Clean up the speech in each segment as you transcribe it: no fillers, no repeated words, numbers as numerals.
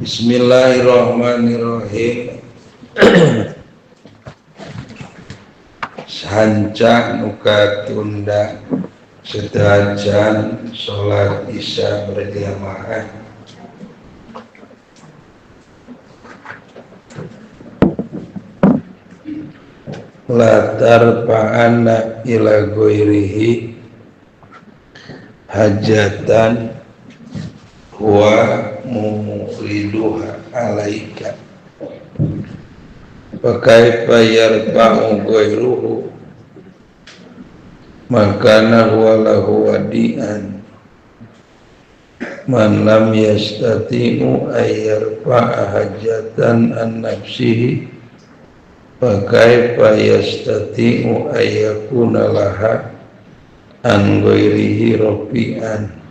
Bismillahirrahmanirrahim. Sanca nuka tunda sedajan sholat isya berjamaah latar pa'ana ila goirihi hajatan wa muriduha alaika pakai bayar ba'u goiruhu makana huwa lahu wadi'an man lam yastati'u ayyar ba'a hajatan an nafsihi pakai yastati'u ayyakuna laha an goirihi rofi'an.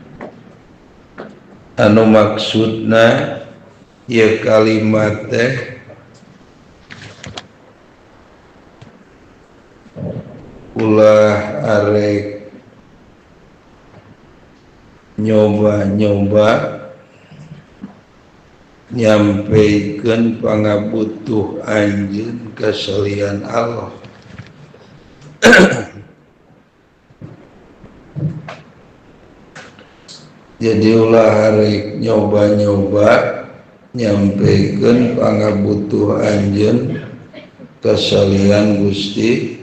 Anu maksudna ya kalimat teh ulah arek nyoba-nyoba nyampikeun pangabutuh anjeun ka salian Allah. Jadi ulah arek nyoba-nyoba nyampikeun pangabutuh anjeun ka salian Gusti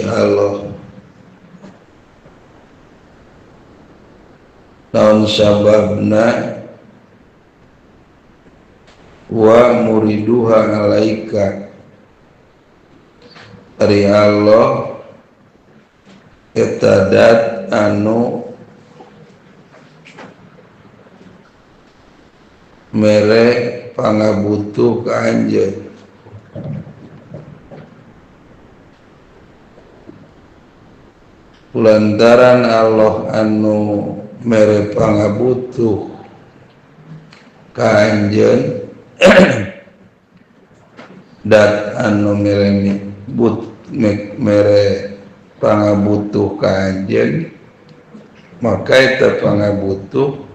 Allah. Naon sababna wa muriduha alaika ari Allah eta dat anu mere pangabutuh ka anjeun. Lantaran Allah anu mere pangabutuh ka anjeun dat anu mere pangabutuh ka anjeun maka eta pangabutuh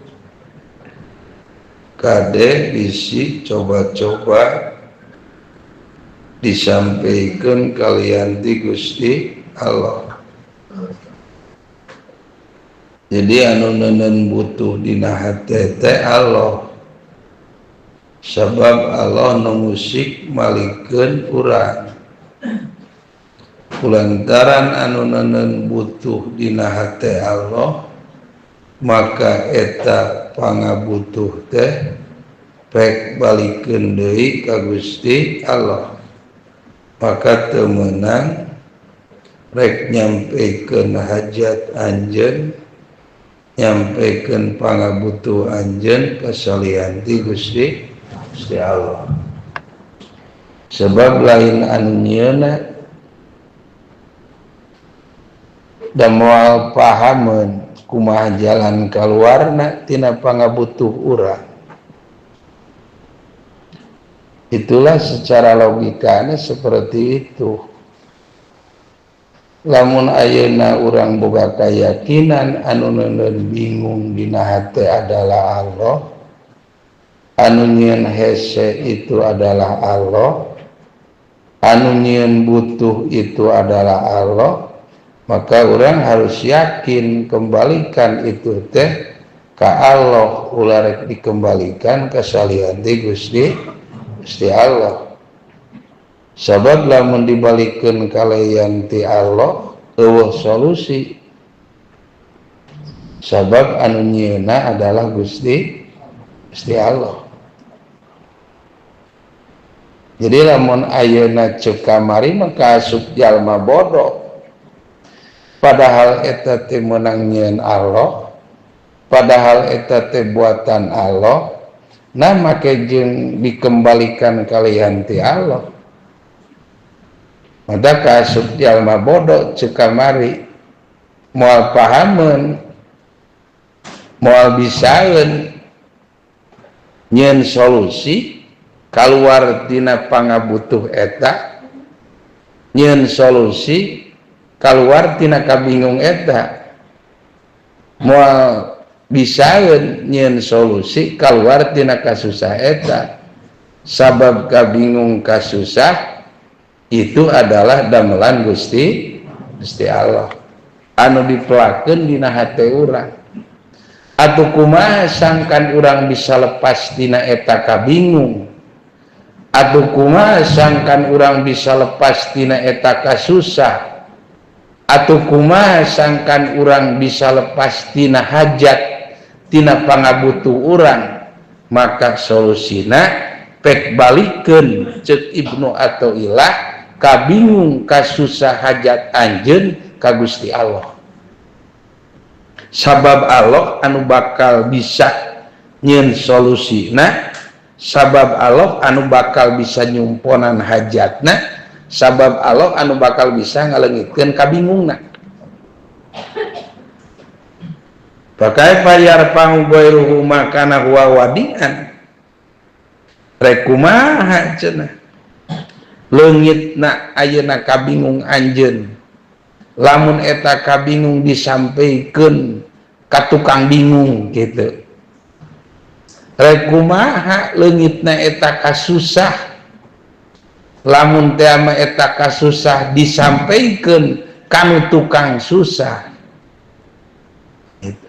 kade bisi coba-coba disampaikan kalian ti Gusti Allah. Jadi anu nenen butuh dina hate teh Allah. Sabab Allah nu musik malikeun urang. Kulantaran anu nenen butuh dina hate Allah, maka eta pangabutuh teh pek balikeun deui ka Gusti Allah. Maka teu meunang rek nyampikeun hajat anjeun, nyampikeun pangabutuh anjeun ka salian ti Gusti Allah. Sebab lain anu nyieuna da moal pahameun kumaha jalan kaluarna tina pangabutuh urang. Itulah secara logikanya seperti itu. Lamun ayeuna urang boga keyakinan anu neuneun bingung dina hate adalah Allah, anu nyieun hese itu adalah Allah, anu nyieun butuh itu adalah Allah, maka orang harus yakin kembalikan itu teh ka Allah, ulah rek dikembalikan ka salian ti Gusti Allah. Sabab lamun dibalikeun kalayan ti Allah eueuh solusi. Sabab anu nyieunna adalah Gusti Allah. Jadi lamun ayeuna ceuk kamari maka asup jalma bodoh. Padahal eta teh meunang nyieun Allah, padahal eta teh buatan Allah, nah make jeung dikembalikan kalian ti Allah. Mada kaasup jalma bodoh ceuk kamari moal pahameun, moal bisaeun nyieun solusi kaluar tina pangabutuh eta, nyieun solusi kaluar tina kabingung eta, moal bisaeun nyieun solusi kaluar tina kasusah eta. Sabab kabingung kasusah itu adalah damelan Gusti Allah anu dipelakeun dina hate urang. Atuh kumaha sangkan urang bisa lepas tina eta kabingung? Atuh kumaha sangkan urang bisa lepas tina eta kasusah? Atuh kumaha sangkan urang bisa lepas tina hajat, tina pangabutuh urang? Maka solusina pek balikeun ceuk Ibnu Athaillah kabingung kasusah hajat anjeun ka Gusti Allah. Sabab Allah anu bakal bisa nyieun solusina, sabab Allah anu bakal bisa nyumponan hajatna, sabab Allah anu bakal bisa ngaleungitkeun kabingungna. Pakai payar pangugoiruhu makana huwa wadian. Rek kumaha cenah leungitna ayeuna kabingung anjeun, lamun eta kabingung disampaikeun ka tukang bingung gitu. Rek kumaha leungitna eta kasusah, lamun teh mah eta kasusah disampaikeun kanu tukang susah.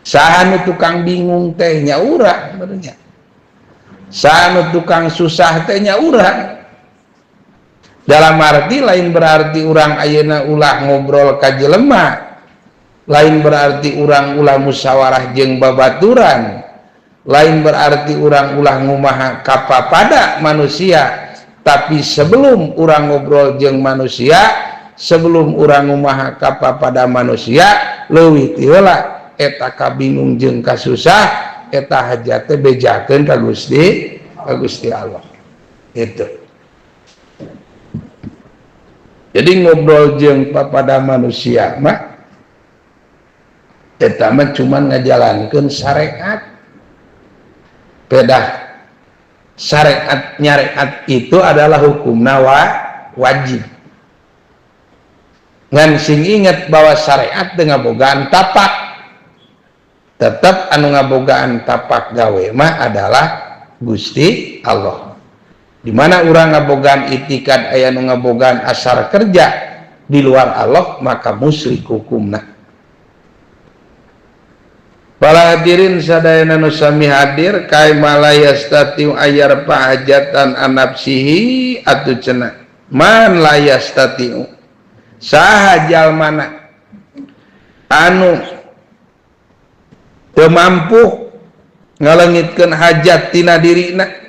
Saha nu tukang bingung teh nya urang benernya. Saha tukang susah teh nya urang. Dalam arti lain berarti urang ayeuna ulah ngobrol ka jelema, lain berarti urang ulah musyawarah jeung babaturan, lain berarti urang ulah ngumaha kapapada manusia. Tapi sebelum urang ngobrol jeung manusia, sebelum urang ngumaha kapapada manusia, leuwih ti heula eta kabingung jeung kasusah eta hajat teh bejakeun ka Gusti Allah. Itu. Jadi ngobrol jeung papada manusia mah eta mah cuman ngajalankeun syariat. Pedah syariat nyareat itu adalah hukumna wajib. Ngan sing inget bahwa syariat teu ngabogaan tapak. Tetap anu ngabogaan tapak gawe mah adalah Gusti Allah. Di mana urang ngabogaan itikad aya nu ngabogaan asar kerja di luar Allah, maka musyrik hukumna. Para hadirin sadayana nu sami hadir, kai malayastati ayar pahajatan anapsihi atuh cenah. Man layastati saha jalmana anu teu mampu ngaleungitkeun hajat tina dirina.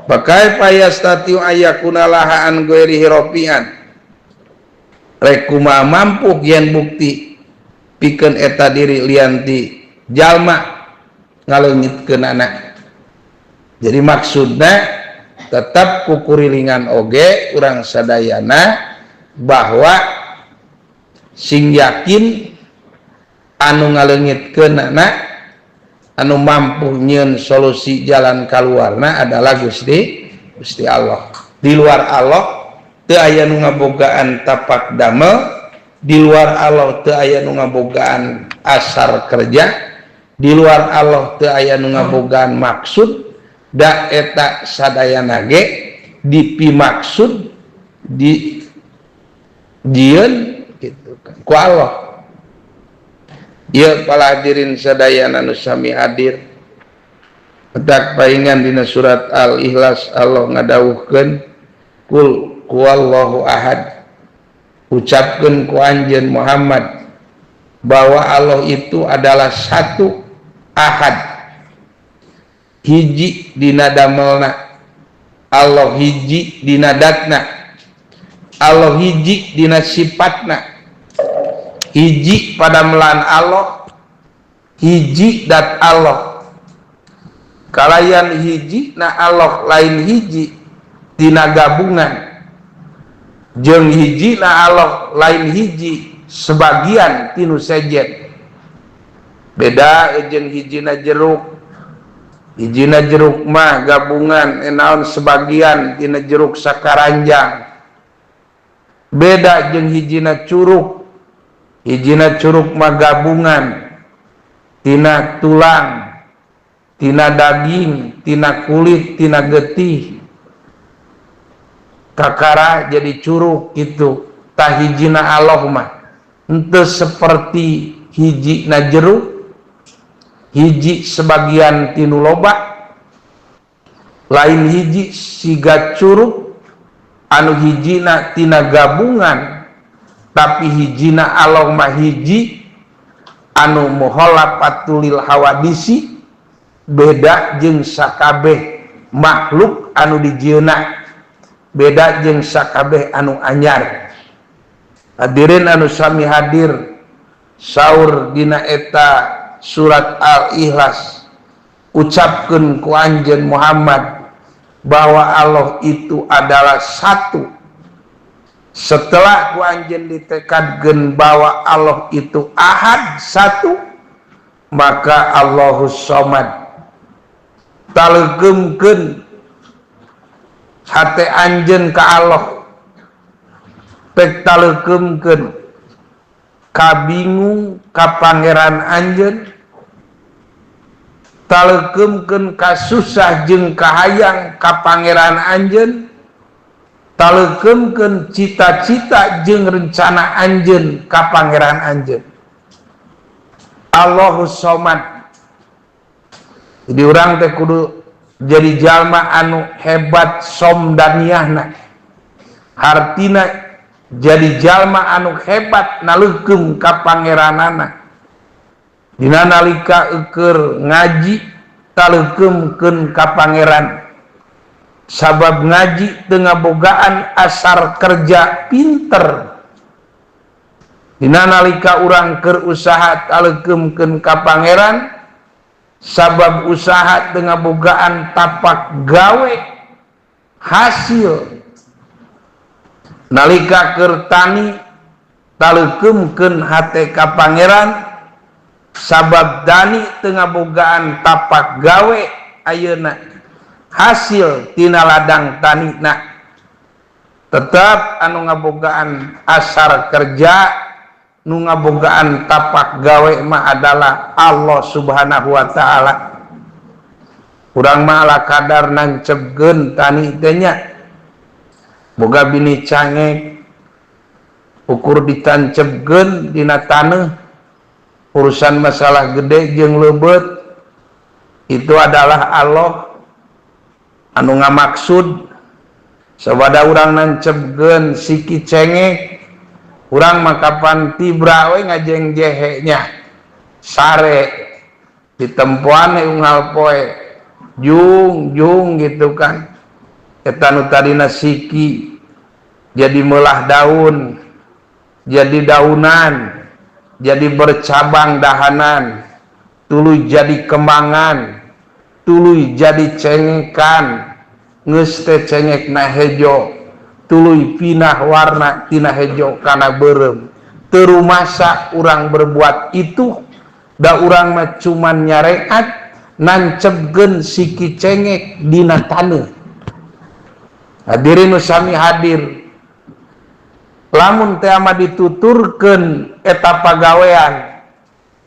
Pakai payastati ayakuna lahaan goiri hiropian. Rek kumaha mampu yen bukti pikeun eta diri lianti jalma ngaleungitkeun anak. Jadi maksudna tetap kukurilingan oge urang sadayana bahwa sing yakin anu ngaleungitkeun anak, anu mampu nyieun solusi jalan kaluarna adalah Gusti Allah. Di luar Allah teu aya nu ngabogaan tapak damel, di luar Allah teu aya nu ngabogaan asar kerja, di luar Allah teu aya nu ngabogaan maksud, da eta sadayana ge dipimaksud di dieun gitu kan ku Allah. Ieu para hadirin sadayana nu sami hadir, pedak paingan dina surat Al-Ikhlas Allah ngadawuhkeun kul huwallahu ahad. Ucapkeun ku anjeun Muhammad bahwa Allah itu adalah satu, ahad. Hiji dina damelna, Allah hiji dina datna, Allah hiji dina sifatna. Hiji pada melan Allah, hiji dat Allah. Kalayan hiji na Allah lain hiji dina gabungan, jeung hiji na Allah lain hiji sebagian tinu sejen. Beda jeung hijina jeruk. Hijina jeruk mah gabungan naon sebagian tina jeruk sakaranjang. Beda jeung hijina curug. Hijina curug mah gabungan tina tulang, tina daging, tina kulit, tina getih, kakara jadi curug itu. Tah hijina Allah mah henteu seperti hiji na jeruk, hiji sebagian tinu loba, lain hiji siga curug anu hijina tina gabungan, tapi hijina Allah mah hiji anu muholafatulil hawadisi, beda jeung sakabeh makhluk anu dijieuna, beda jeung sakabeh anu anyar. Hadirin anu sami hadir, saur dina eta surat Al-Ikhlas, ucapkeun ku anjeun Muhammad bahwa Allah itu adalah satu. Setelah ku anjeun ditekadkeun bahwa Allah itu ahad, satu, maka Allahus Somad talegemkeun hate anjeun ka Allah, pek talegemkeun kabingung ka pangeran anjeun, talegemkeun ka susah jeung kahayang ka pangeran anjeun, talegemkeun cita-cita jeung rencana anjeun ka pangeran anjeun. Allahus Somad. Jadi urang teh kudu jadi jalma anu hebat somdaniyahna. Hartina jadi jalma anu hebat naleungkeun ka pangeranana. Dina nalika eukeur ngaji taleungkeun ka pangeran. Sabab ngaji teu ngabogaan asar kerja pinter. Dina nalika urang keur usaha taleungkeun ka pangeran, sabab usaha teu ngabogaan tapak gawe hasil. Nalika keur tani taleungkeun hate ka pangeran, sabab dani teu ngabogaan tapak gawe ayeuna hasil tina ladang tanina. Tetep anu ngabogaan asar kerja, nu ngabogaan tapak gawe mah adalah Allah Subhanahu wa taala. Urang mah ala kadar nancebkeun tani teh nya. Boga bini cangek ukur ditancebkeun dina taneuh, urusan masalah gede jeung leubeut itu adalah Allah anu ngamaksud. Sabada urang nancebkeun siki cengek, urang mah kapan tibra we ngajeng jehe nya sare ditempuan unggal poe jung gitu kan. Eta nu tadina siki jadi melah daun, jadi daunan, jadi bercabang dahanan, tuluy jadi kembangan, tuluy jadi cengekan, geus teh cengekna hejo, tuluy pinah warna tina hejo kana beureum. Teu rumasa urang berbuat itu, da urang mah cuman nyareat nancebkeun siki cengek dina taneuh. Hadirin sami hadir, lamun teh ama dituturkeun eta pagawean,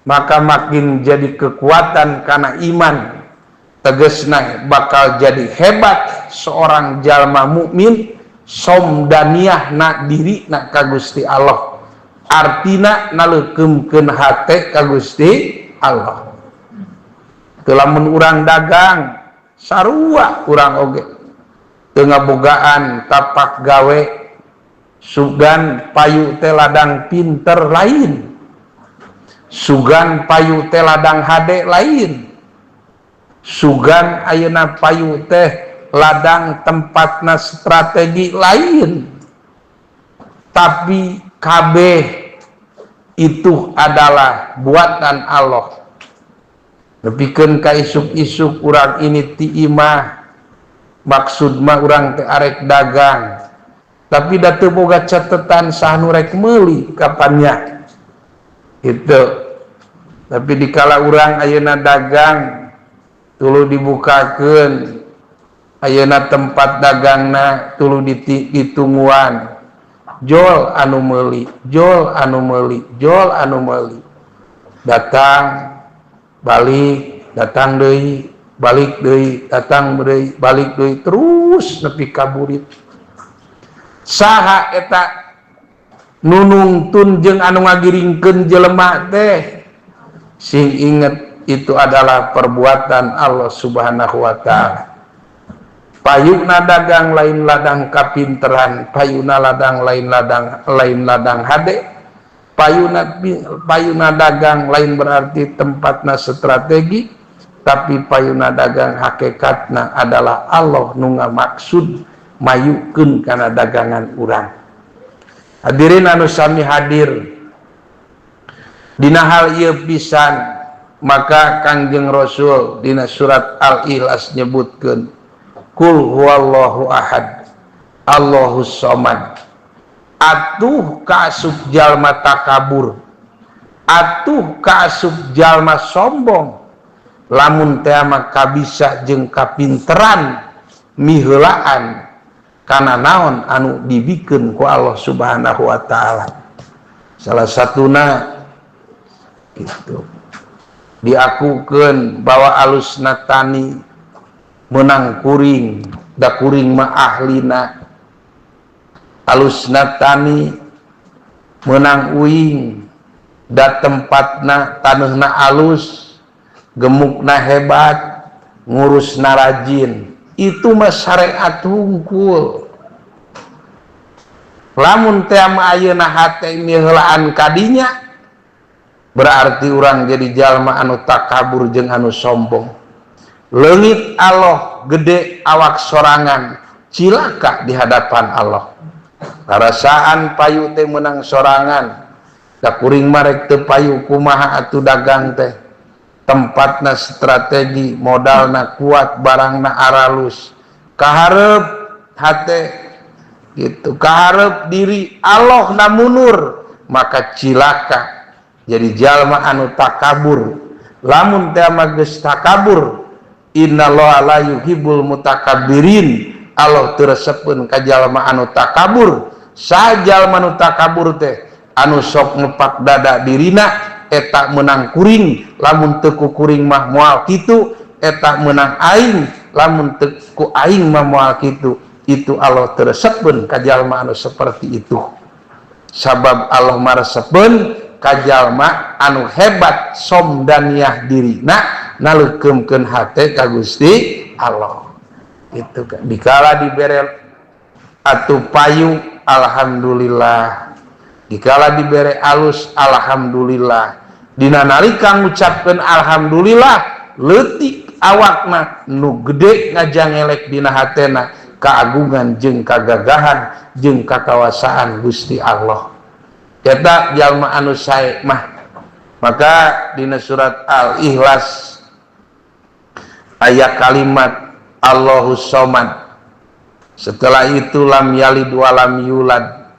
maka makin jadi kekuatan kana iman. Tegesna bakal jadi hebat seorang jalma mukmin, somdaniyahna dirina ka Gusti Allah. Artina naleungkeun hate ka Gusti Allah. Teu lamun urang dagang sarua urang oge teu ngabogaan tapak gawe, sugan payu teh ladang pinter lain, sugan payu teh ladang hade lain, sugan ayeuna payu teh ladang tempatna strategi lain. Tapi kabeh itu adalah buatan Allah. Nepikeun ka isuk-isuk urang ini ti imah, maksud mah urang teh arek dagang, tapi da teu boga catetan saha nu rek meuli kapannya gitu. Tapi dikala urang ayeuna dagang tuluy dibukakeun, ayeuna tempat dagangna tuluy ditungguan, jol anu meuli, jol anu meuli, jol anu meuli. Datang balik datang deui, balik deui, datang deui, balik deui, terus nepi ka burit. Saha eta nu nungtun jeung anu ngagiringkeun jelema teh? Sing inget itu adalah perbuatan Allah Subhanahu wa taala. Payuna dagang lain ladang kapinteran, payuna ladang lain ladang hade. Payuna dagang lain berarti tempatna strategi, tapi payuna dagang hakikatna adalah Allah nu ngamaksud mayukeun kana dagangan urang. Hadirin anu sami hadir, dina hal ieu pisan maka Kangjeng Rasul dina surat Al-Ikhlas nyebutkeun Qul huwallahu ahad Allahus somad. Atuh kaasup jalma takabur, atuh kaasup jalma sombong, lamun teh mah kabisa jeung kapinteran miheulaan kana naon anu dibikeun ku Allah Subhanahu wa taala. Salah satuna gitu diakukeun bahwa alusna tani menang kuring, da kuring mah ahlina. Alusna tani menang uing, da tempatna taneuhna alus, gemukna hebat, ngurusna rajin. Itu mah syariat hungkul. Lamun teh mah ayeuna hate miheulaan kadinya, berarti urang jadi jalma anu takabur jeung anu sombong. Leungit Allah gede awak sorangan, cilaka di hadapan Allah. Karasaan payu teh menang sorangan, da kuring marek teu payu kumaha atuh dagang teh. Tempatna strategi, modalna kuat, barangna aralus. Kaharep hate gitu, kaharep diri Allah na munur, maka cilaka jadi jalma anu takabur. Lamun teh mah geus takabur, innallaha la yuhibbul mutakabbirin. Allah teu resepkeun ka jalma anu takabur. Sa jalma anu takabur teh anu sok ngepak dada dirina eta menang kuring, lamun teu ku kuring mah moal kitu, eta menang aing, lamun teu ku aing mah moal kitu. Itu Allah teu resepkeun ka jalma anu saperti itu. Sabab Allah maresepkeun ka jalma anu hebat somdaniah dirina, naleukeumkeun hate ka Gusti Allah. Itu kan dikala dibere atuh payu alhamdulillah, dikala dibere alus alhamdulillah, dina nalika ngucapkeun alhamdulillah leutik awakna nu gede ngajangelek dina hatena kaagungan jeung kagagahan jeung kakawasaan Gusti Allah. Eta jalma anu sae mah. Maka dina surat Al-Ikhlas ayat kalimat Allahus somad, setelah itu lam yalid wa lam yulad,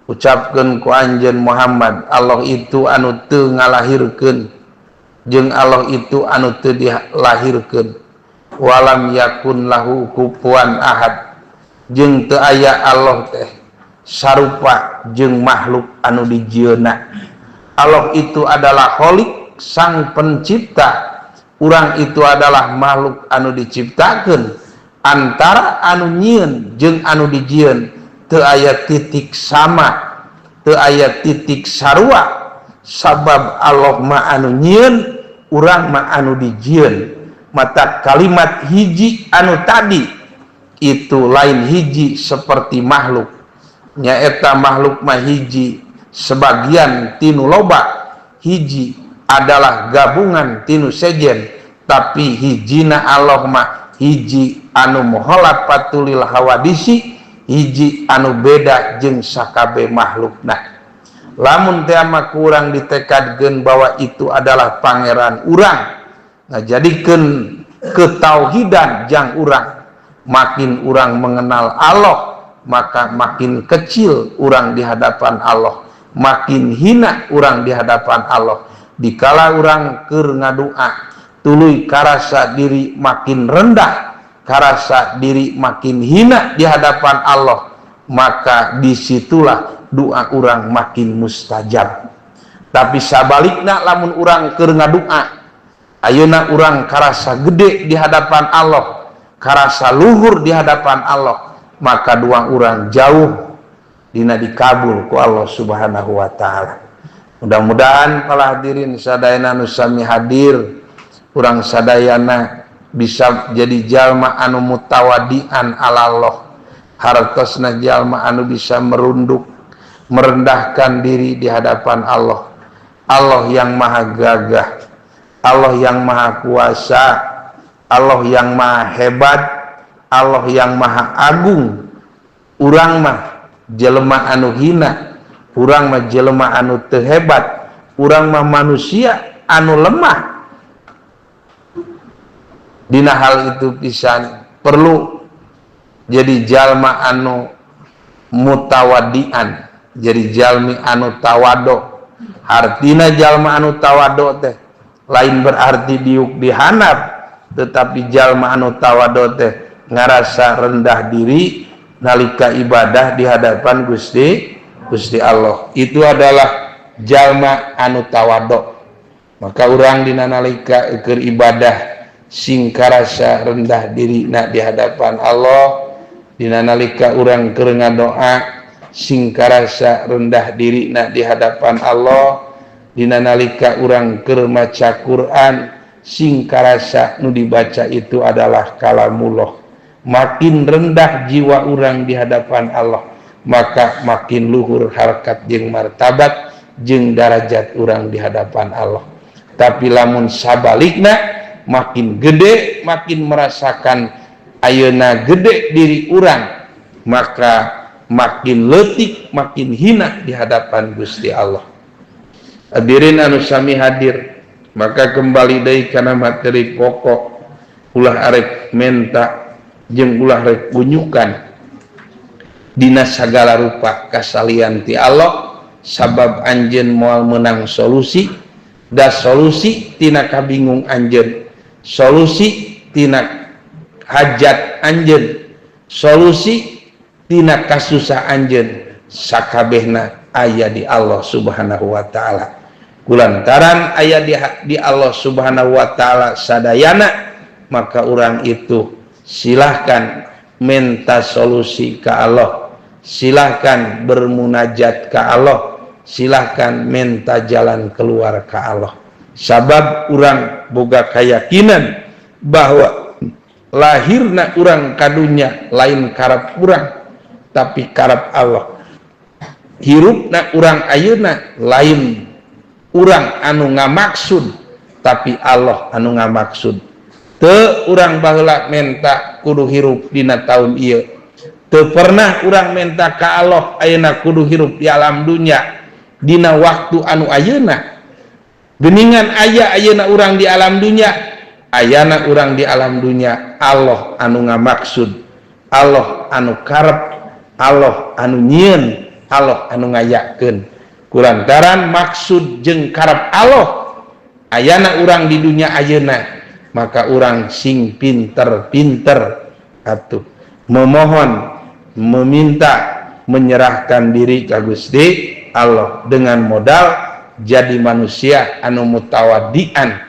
ucapkeun ku anjeun Muhammad Allah itu anu teu ngalahirkeun jeung Allah itu anu teu dilahirkeun, walam yakun lahu kufuwan ahad, jeung teu aya Allah teh sarupa jeung makhluk anu dijieunna. Allah itu adalah Khaliq, sang pencipta. Urang itu adalah makhluk anu diciptakeun. Antara anu nyieun jeung anu dijieun teu aya titik sama, teu aya titik sarua. Sabab Allah mah anu nyieun, urang mah anu dijieun. Mata kalimat hiji anu tadi itu lain hiji seperti makhluk. Nyaeta makhluk mah hiji sebagian tinu loba, hiji adalah gabungan tinu sejen, tapi hijina Allah mah hiji anu moholat patulil hawadisi, hiji anu beda jeung sakabe makhlukna. Lamun teh mah kurang ditekadkeun bahwa itu adalah pangeran urang, ngajadikeun ketauhidan jang urang, makin urang mengenal Allah, maka makin kecil urang di hadapan Allah, makin hina urang di hadapan Allah. Dikala urang keur ngadua tuluy karasa diri makin rendah, karasa diri makin hina di hadapan Allah, maka disitulah doa urang makin mustajab. Tapi sabalikna lamun urang keur ngadua ayeuna urang karasa gede di hadapan Allah, karasa luhur di hadapan Allah, maka dua urang jauh dina dikabul ku Allah Subhanahu wa taala. Mudah-mudahan para hadirin sadayana nu sami hadir, urang sadayana bisa jadi jalma anu mutawadian ala Allah, hartosna jalma anu bisa merunduk merendahkan diri di hadapan Allah. Allah yang maha gagah, Allah yang maha kuasa, Allah yang maha hebat, Allah yang maha agung. Urang mah jelema anu hina, urang mah jelema anu teu hebat, urang mah manusia anu lemah. Dina hal itu pisan perlu jadi jalma anu mutawadian, jadi jalmi anu tawado. Artina jalma anu tawado teh lain berarti diuk dihanap, tetapi jalma anu tawado teh ngarasa rendah diri nalika ibadah di hadapan Gusti Allah. Itu adalah jalma anu tawado. Maka urang dina nalika keur ibadah sing karasa rendah diri na di hadapan Allah, dina nalika urang keur ngadoa sing karasa rendah diri na di hadapan Allah, dina nalika urang keur maca Quran sing karasa nu dibaca itu adalah kalamullah. Makin rendah jiwa urang di hadapan Allah, maka makin luhur harkat jeung martabat jeung darajat urang di hadapan Allah. Tapi lamun sabalikna, makin gede, makin merasakan ayeuna gede diri urang, maka makin leutik, makin hina di hadapan Gusti Allah. Hadirin anu sami hadir, maka kembali deui kana materi pokok, ulah arek menta jeung ulah rek bunyukan dina sagala rupa kasalian ti Allah, sabab anjeun moal menang solusi, da solusi tina kabingung anjeun, solusi tina hajat anjeun, solusi tina kasusah anjeun, sakabehna aya di Allah Subhanahu wa taala. Kulantaran aya di Allah Subhanahu wa taala sadayana, maka urang itu silahkan minta solusi ke Allah, silahkan bermunajat ke Allah, silahkan minta jalan keluar ke Allah. Sabab urang boga keyakinan bahwa lahirna urang kadunya lain karep urang, tapi karep Allah. Hirupna urang ayeuna lain urang anu ngamaksud, tapi Allah anu ngamaksud. Teu urang baheula menta kudu hirup dina taun ieu, teu pernah urang menta ka Allah ayeuna kudu hirup di alam dunya dina waktu anu ayeuna. Geuningan aya ayeuna urang di alam dunya, ayana urang di alam dunya Allah anu ngamaksud, Allah anu karep, Allah anu nyieun, Allah anu ngayakeun. Kulantaran maksud jeung karep Allah ayana urang di dunya ayeuna, maka urang sing pinter-pinter atuh memohon, meminta, menyerahkan diri ka Gusti Allah dengan modal jadi manusia anu mutawadian,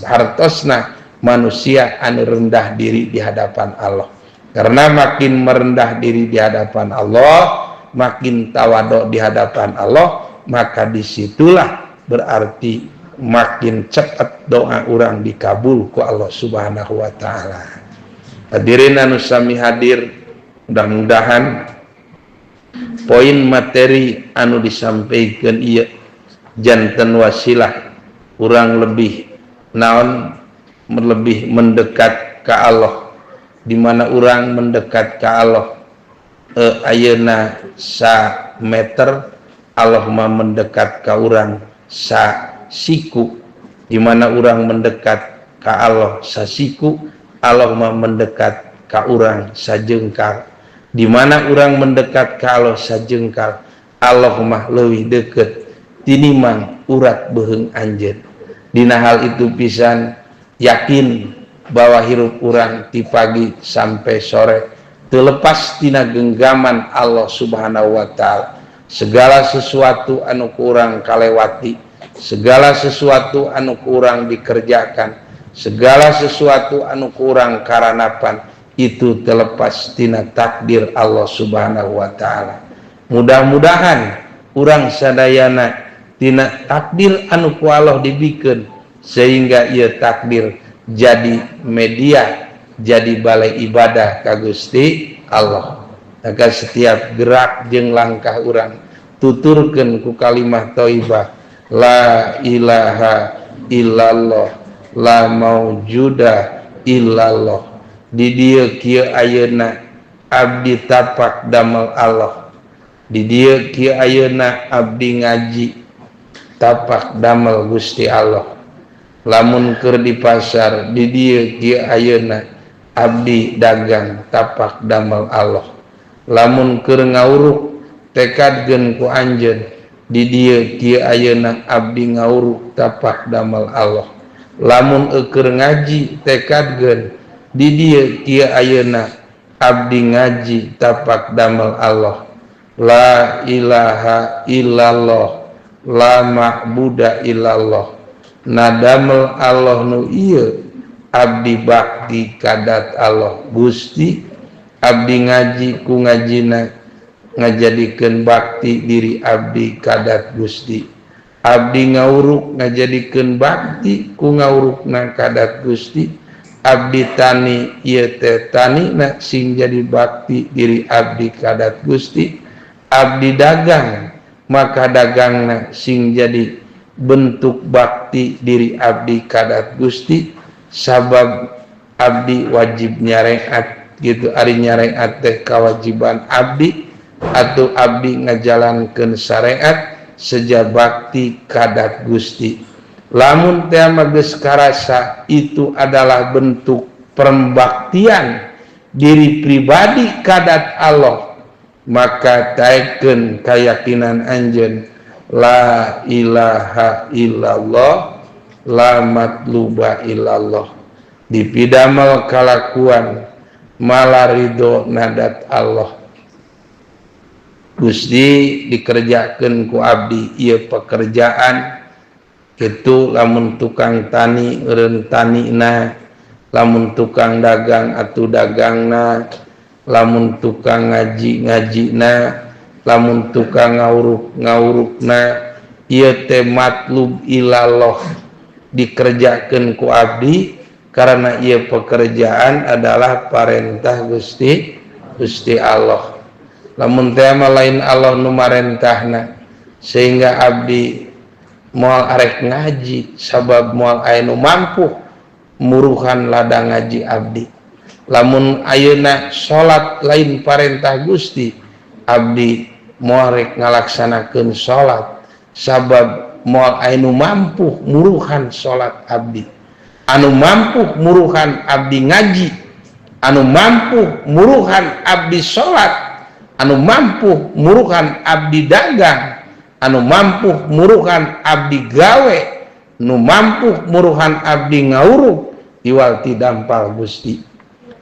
hartosna manusia anu rendah diri di hadapan Allah. Karena makin merendah diri di hadapan Allah, makin tawadu di hadapan Allah, maka disitulah berarti makin cepat doa orang dikabul ku Allah Subhanahu wa taala. Hadirin anu sami hadir, mudah-mudahan poin materi anu disampaikan ieu janten wasilah urang lebih naon lebih mendekat ke Allah, di mana urang mendekat ke Allah ayeuna sa meter, Allah mah mendekat ka urang sa siku, di mana urang mendekat ka Allah sasiku, Allah mah mendekat ka urang sajengkal. Di mana urang mendekat ka Allah sajengkal, Allah mah leuwih deukeut tinimbang urat beuheung anjeun. Dina hal itu pisan yakin bahwa hirup urang ti pagi sampai sore teu lepas tina genggaman Allah Subhanahu wa taala. Segala sesuatu anu ku urang kalewati segala sesuatu anu kurang dikerjakan, segala sesuatu anu kurang karanapan itu terlepas tina takdir Allah Subhanahu wa taala. Mudah-mudahan urang sadayana tina takdir anu ku Allah dibikeun sehingga ieu takdir jadi media, jadi balai ibadah ka Gusti Allah. Maka setiap gerak jeung langkah urang tuturkeun ku kalimah thayyibah la ilaha illallah la maujuda illallah. Di dieu kieu ayeuna abdi tapak damel Allah, di dieu kieu ayeuna abdi ngaji tapak damel Gusti Allah. Lamun keur di pasar di dieu kieu ayeuna abdi dagang tapak damel Allah. Lamun keur ngawuruk tekadkeun ku anjeun di dieu kieu ayeuna abdi ngawuruk tapak damel Allah. Lamun keur ngaji tekadkeun di dieu kieu ayeuna abdi ngaji tapak damel Allah. La ilaha illallah la ma'buda illallah. Nadamel Allah nu ieu abdi bakti kadat Allah Gusti. Abdi ngaji ku ngajina ngajadikeun bakti diri abdi kadat Gusti. Abdi ngawuruk ngajadikeun bakti ku ngawurukna kadat Gusti. Abdi tani ieu teh tanina sing jadi bakti diri abdi kadat Gusti. Abdi dagang maka dagangna sing jadi bentuk bakti diri abdi kadat Gusti. Sabab abdi wajib nyareat gitu, ari nyareat teh kewajiban abdi atau abdi ngajalankeun syariat seja bakti kadat Gusti. Lamun teh mah geus karasa itu adalah bentuk pembaktian diri pribadi kadat Allah, maka taekeun keyakinan anjeun la ilaha illallah la matluba illallah. Dipidamel kalakuan malah ridho nadat Allah. Gusti dikerjakeun ku abdi ieu pekerjaan kitu. Lamun tukang tani eureun tanina, lamun tukang dagang atuh dagangna, lamun tukang ngaji ngajina, lamun tukang ngawurukna. Ieu teh matlub ilallah, dikerjakeun ku abdi karena ieu pekerjaan adalah parentah Gusti Allah. Lamun teh mah lain Allah nu marentahna, sehingga abdi moal arek ngaji sabab moal aya nu mampu muruhan ladang ngaji abdi. Lamun ayeuna salat lain parentah Gusti, abdi moal rek ngalaksanakeun salat sabab moal aya nu mampu muruhan salat abdi. Anu mampu muruhan abdi ngaji, anu mampu muruhan abdi salat, anu mampu muruhan abdi dagang, anu mampu muruhan abdi gawe, nu mampu muruhan abdi ngawuruk iwal ti dampal Gusti.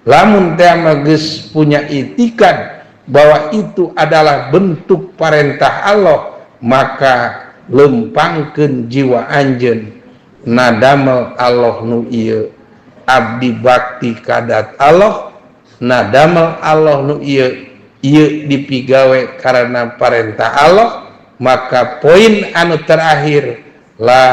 Lamun teh mah geus punya itikad bahwa itu adalah bentuk parentah Allah, maka lempangkeun jiwa anjeun nadamel Allah nu ieu abdi bakti kadat Allah, nadamel Allah nu ieu dipigawe karena parentah Allah. Maka poin anu terakhir la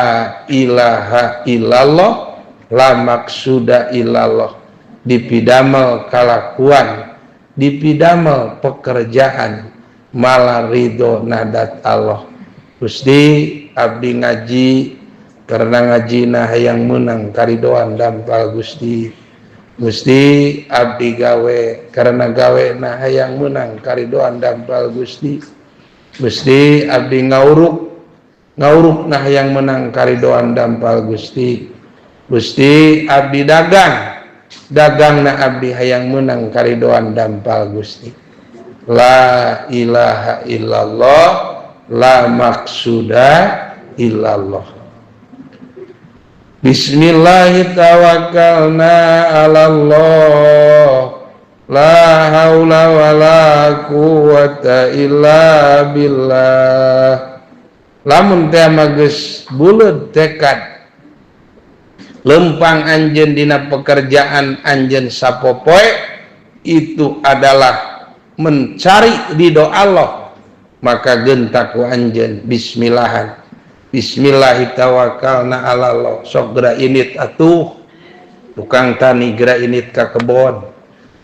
ilaha illallah la maksuda illallah, dipidamel kalakuan, dipidamel pekerjaan malah ridho nadat Allah. Gusti abdi ngaji karena ngajina hayang menang karidoan dampal Gusti. Gusti abdi gawe karena gawe na hayang menang karidoan dampal Gusti. Gusti abdi ngawuruk na hayang menang karidoan dampal Gusti. Gusti abdi dagang na abdi hayang menang karidoan dampal Gusti. La ilaha illallah la maksuda illallah. Bismillahirrahmanirrahim tawakkalna 'alallah la haula wala quwwata illa billah. lamun teh geus buleud tekad lempang anjeun dina pekerjaan anjeun sapopoe itu adalah mencari ridho Allah, maka gentak ku anjeun bismillahan bismillahi tawakkalna ala Allah, sok geura init atuh tukang tani geura init ka kebon,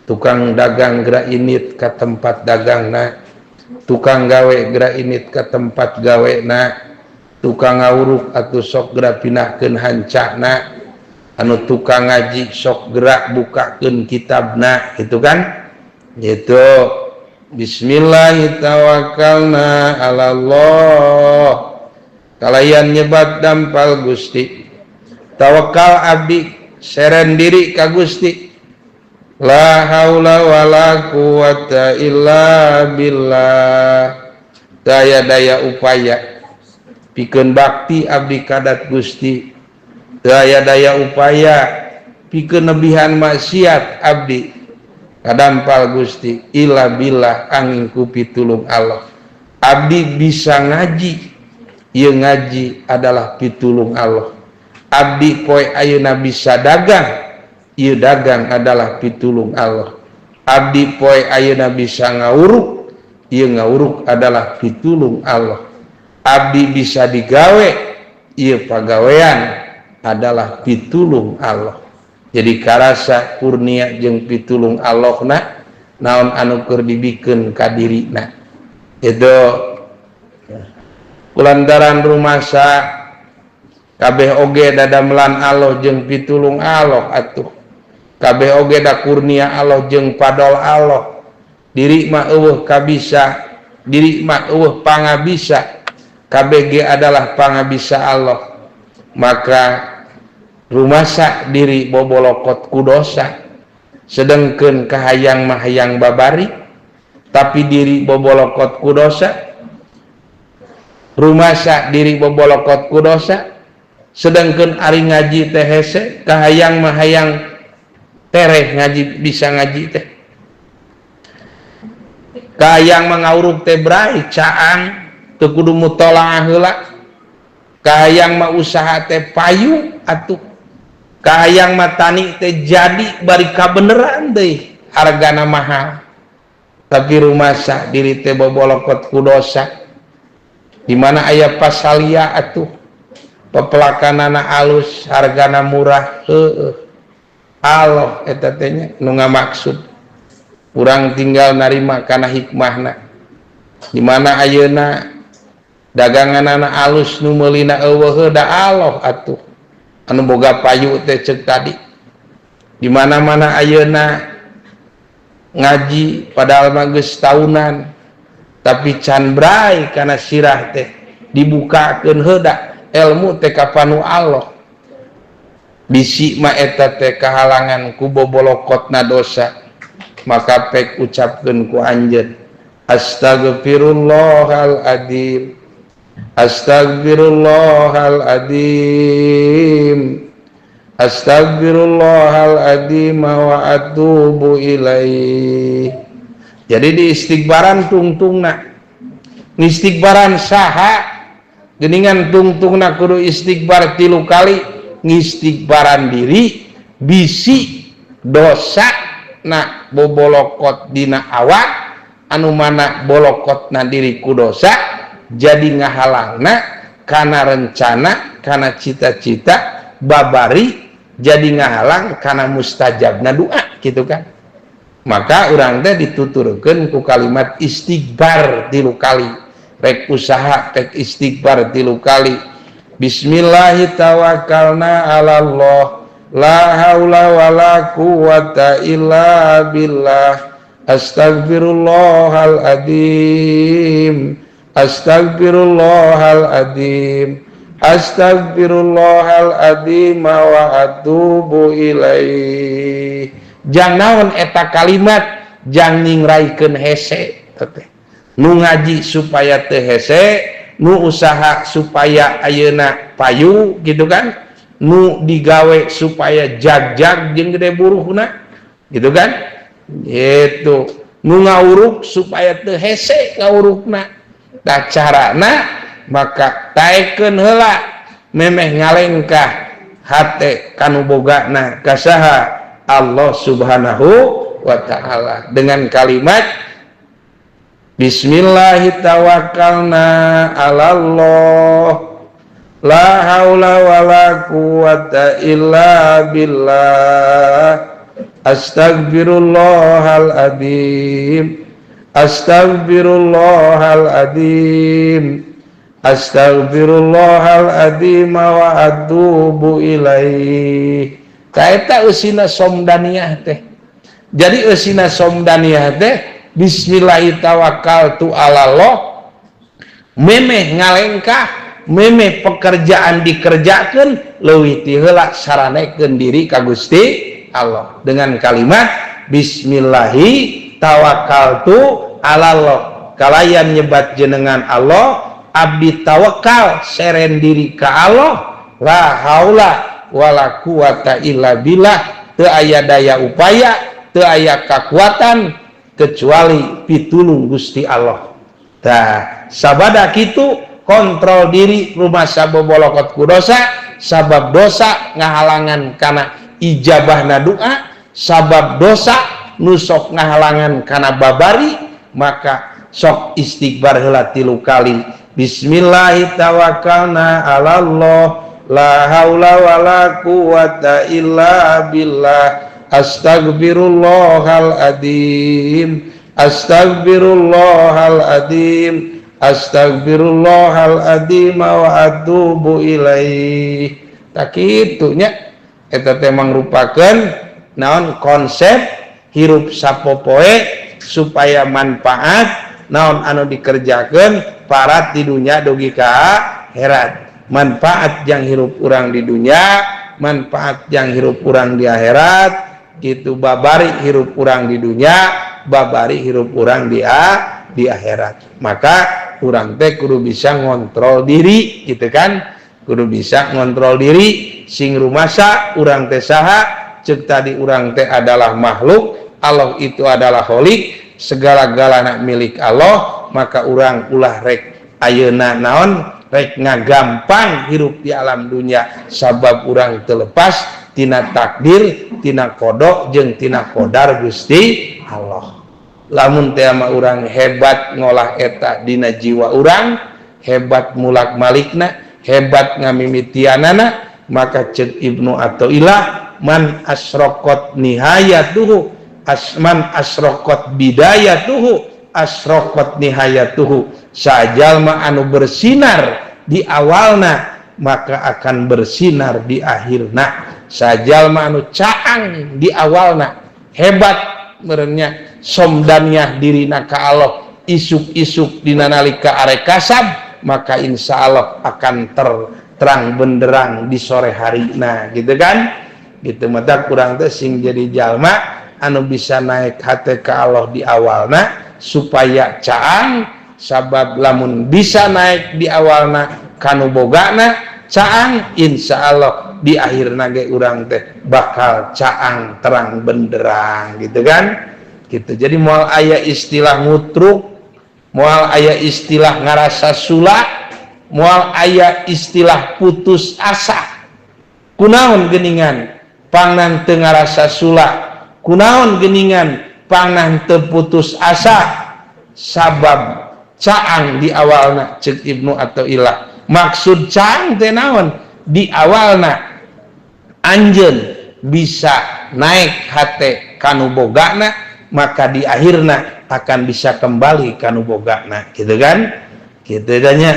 tukang dagang geura init ka tempat dagangna, tukang gawe geura init ka tempat gawena, tukang ngawuruk atuh sok geura pinahkeun hancana, anu tukang ngaji sok gerak bukakeun kitabna, gitu kan? Gitu. Bismillah tawakkalna ala Allah. Kalayan nyebat dampal Gusti. Tawakal abdi seren diri ka Gusti. La haula wala quwata illa billah. Daya upaya pikeun bakti abdi kadat Gusti. Daya upaya pikeun nebihan maksiat abdi kadampal Gusti illa billah angin ku pitulung Allah. Abdi bisa ngaji, ieu ngaji adalah pitulung Allah. Abdi poe ayeuna bisa dagang, ieu dagang adalah pitulung Allah. Abdi poe ayeuna bisa ngawuruk, ieu ngawuruk adalah pitulung Allah. Abdi bisa digawe, ieu pagawean adalah pitulung Allah. Jadi karasa kurnia jeung pitulung Allahna naon anu keur dibikeun ka dirina. Itu kulantaran rumasa kabeh oge dadamelan Allah jeung pitulung Allah atuh. Kabeh oge da kurnia Allah jeung padol Allah. Diri mah eueuh kabisa, diri mah eueuh pangabisa. Kabeh ge adalah pangabisa Allah. Maka rumasa diri bobolokot ku dosa, sedengkeun kahayang mahayang babari tapi diri bobolokot ku dosa. Rumasa diri bobolokot ku dosa, sedengkeun ari ngaji teh hese kahayang mahayang tereh ngaji bisa ngaji teh. Kahayang mangawuruk teh brai caang teu kudu mutolaah heula. Kahayang mah usaha teh payu atuh. Kahayang matani teh jadi bari kabeneran deui hargana mahal. Tapi rumasa diri teh bobolokot ku dosa. Di mana aya pasalia atuh. Pepelakanana alus, hargana murah. Allah eta teh nya nu ngamaksud. Urang tinggal narima kana hikmahna. Di mana ayeuna daganganana alus nu meulina eueuh da Allah atuh. Anu boga payu teh ceuk tadi. Di mana-mana ayeuna ngaji padahal mah geus tahunan tapi can brai kana sirah teh dibukakeun heuda ilmu teh ka panu Allah. Bisi mah eta teh kahalangan ku bobolokotna dosa. Maka pek ucapkeun ku anjeun astagfirullahal adzim. Astagfirullahaladzim, astagfirullahaladzim wa atubu ilaih. Jadi di istighbaran tungtungna, istighbaran saha geningan tungtungna kudu istighbar 3 kali. Istighbaran diri bisi dosa na bobolokot dina awak anu mana bolokotna diri ku dosa jadi ngahalangna kana rencana, kana cita-cita babari, jadi ngahalang kana mustajabna doa, gitu kan. Maka urang teh dituturkeun ku kalimat istighbar 3 kali. Rek usaha rek istighbar 3 kali. Bismillah tawakkalna ala Allah, la haula wala quwata illa billah. Astagfirullahaladzim. Astagfirullahaladzim, astagfirullahaladzim wa atubu ilaih. Jang naon eta kalimat, jang ningraikeun hese. Nu ngaji supaya teu hese, nu usaha supaya ayeuna payu, gitu kan? Nu digawe supaya jag-jag jeung gede buruhna, gitu kan? Gitu. Nu ngawuruk supaya teu hese ngawurukna. Da carana maka taekeun heula memeh ngalengkah hate kanu bogana kasaha Allah Subhanahu wa ta'ala dengan kalimat Bismillahirrahmanirrahim 'alallah la haula wala quwata illa billah astagfirullahal adzim astagfirullahal adzim astagfirullahal adzim wa atubu ilaih. Kaeta eusina somdaniyah teh. Jadi eusina somdaniyah teh bismillahirrahmanirrahim 'alallah memeh ngalengkah memeh pekerjaan dikerjakeun leuwih ti heula saranekeun diri ka Gusti Allah dengan kalimat bismillahi tawakkaltu 'alallah kalayan nyebat jenengan Allah abdi tawakal seren diri ka Allah la haula wala quwata illa billah teu aya daya upaya teu aya kakuatan kecuali pitulung Gusti Allah. Tah sabada kitu kontrol diri rumasa bobolokot ku dosa sabab dosa ngahalangan kana ijabahna doa sabab dosa nusok ngahalangan kana babari maka sok istighfar heula 3 kali bismillahirrahmanirrahim 'alallah la haula wala quwata illa billah astagfirullahal adzim astagfirullahal adzim astagfirullahal adzim wa atubu ilaih. Tak kitu nya eta teh mangrupakeun naon konsep hirup sapopoe supaya manfaat naon anu dikerjakeun parat di dunia dugi ka akhirat. Manfaat yang hirup urang di dunia, manfaat yang hirup urang di akhirat. Gitu babari hirup urang di dunia, babari hirup urang di akhirat. Maka urang teh kudu bisa ngontrol diri gitu kan, kudu bisa ngontrol diri sing rumasa urang teh saha ceuk tadi urang teh adalah makhluk Allah itu adalah kholik segala-galana milik Allah maka urang ulah rek ayeuna naon rek ngagampang hirup di alam dunia sabab urang teu lepas tina takdir tina kodok jeung tina qadar Gusti Allah. Lamun teh mah urang hebat ngolah eta dina jiwa urang hebat mulak malikna hebat ngamimitianana maka ceuk Ibnu Athaillah man asraqat nihayatuhu man asraqat bidayatuhu asraqat nihayatuhu sajalma anu bersinar di awalna maka akan bersinar di akhirna sajalma anu caang di awalna hebat merenya somdaniyah dirina ka Allah isuk-isuk dina nalika arek kasab maka insyaallah akan terang benderang di sore harina gitu kan gitu mata kurang teh sing jadi jalma anu bisa naik hate ka Allah di awalna supaya caang sabab lamun bisa naik di awalna kanu bogana caang insyaallah di akhirna ge urang teh bakal caang terang benderang gitu kan gitu. Jadi moal aya istilah ngutruk moal aya istilah ngarasa sula moal aya istilah putus asa kunaon geuningan pangnan teu ngarasa sula kunaon geuningan pangnan teu putus asa sabab caang di awalna ceuk Ibnu Athaillah maksud caang teh naon di awalna anjeun bisa naik hate kanu bogana maka di akhirna akan bisa kembali kanu bogana gitu kan kitu nya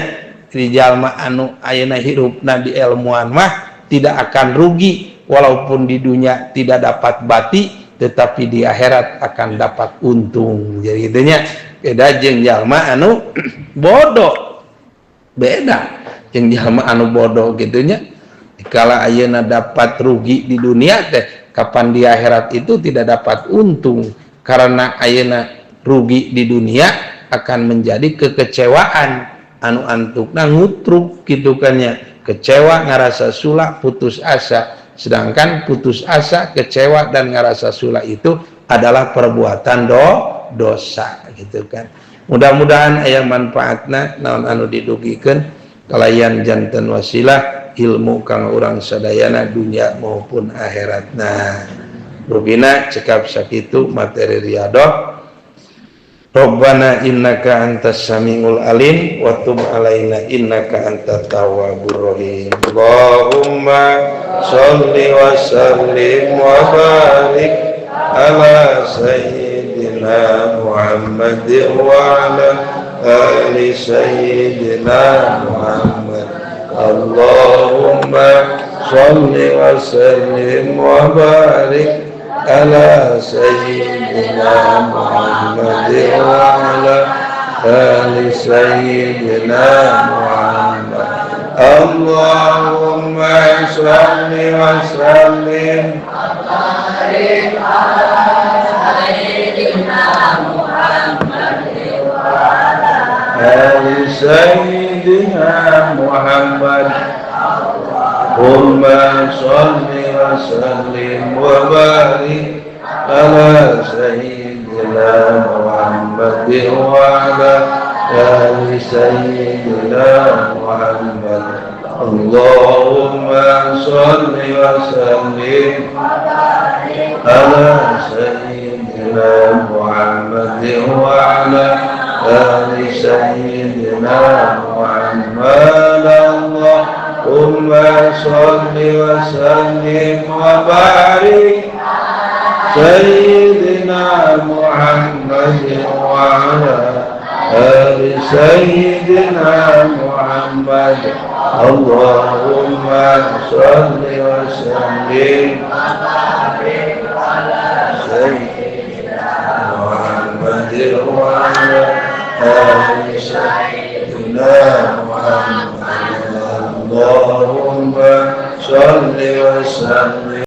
di jalma anu ayeuna hirupna di ilmuan mah tidak akan rugi walaupun di dunia tidak dapat bati tetapi di akhirat akan dapat untung. Jadi kitu nya beda jeung jalma anu bodoh beda jeung jalma anu bodoh gitu nya kala ayeuna dapat rugi di dunia teh kapan di akhirat itu tidak dapat untung karena ayeuna rugi di dunia akan menjadi kekecewaan anu antukna ngutruk gitu kan ya kecewa ngarasa sula putus asa sedangkan putus asa kecewa dan ngarasa sula itu adalah perbuatan dosa gitu kan. Mudah-mudahan aya manfaatna naon anu didugikeun kalayan janten wasilah ilmu kang urang sadayana dunia maupun akhiratna. Rubina cekap sakitu materi riadoh. Rabbana innaka antas samiul alim wa tub alaina innaka antat tawwabur rahim. Allahumma shalli wa sallim wa barik ala sayyidina Muhammad wa ala ali sayyidina Muhammad. Allahumma shalli wa sallim wa barik ala sayyidina Muhammad wa ala ali sayyidina Muhammad. Allahumma shalli wa sallim wa barik ala sayyidina Muhammad wa ala ali sayyidina Muhammad. Allahumma shalli wa sallim wa barik ala sayyidina Muhammad wa ala ali sayyidina Muhammad. Allahumma shalli wa sallim ala sayyidina Muhammad wa ala ali sayyidina Muhammad. Allahumma shalli wa sallim wa barik sayyidina Muhammad wa ala ali sayyidina Muhammad. Allahumma shalli wa sallim